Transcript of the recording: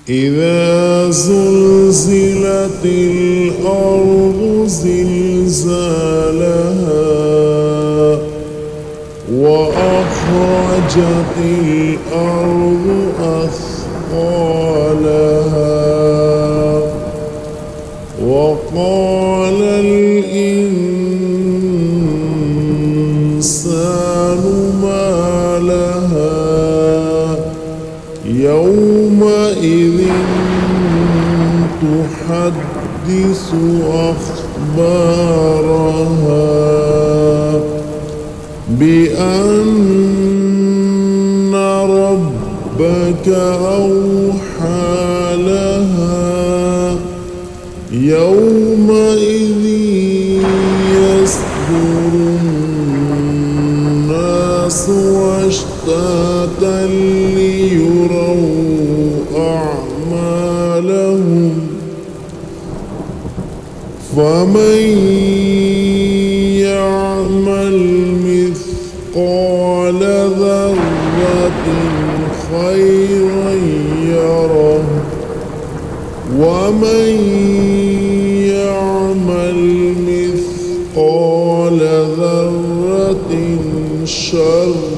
إذا زلزلت الأرض زلزالها وأخرجت الأرض أثقالها وقال الإنسان ما لها يومئذ تحدث أخبارها بأن ربك أوحى لها يومئذ يصدر الناس أشتاتا ليروا أعمالهم فمن يعمل مثقال ذرة خيرا يره ومن يعمل مثقال ذرة شرا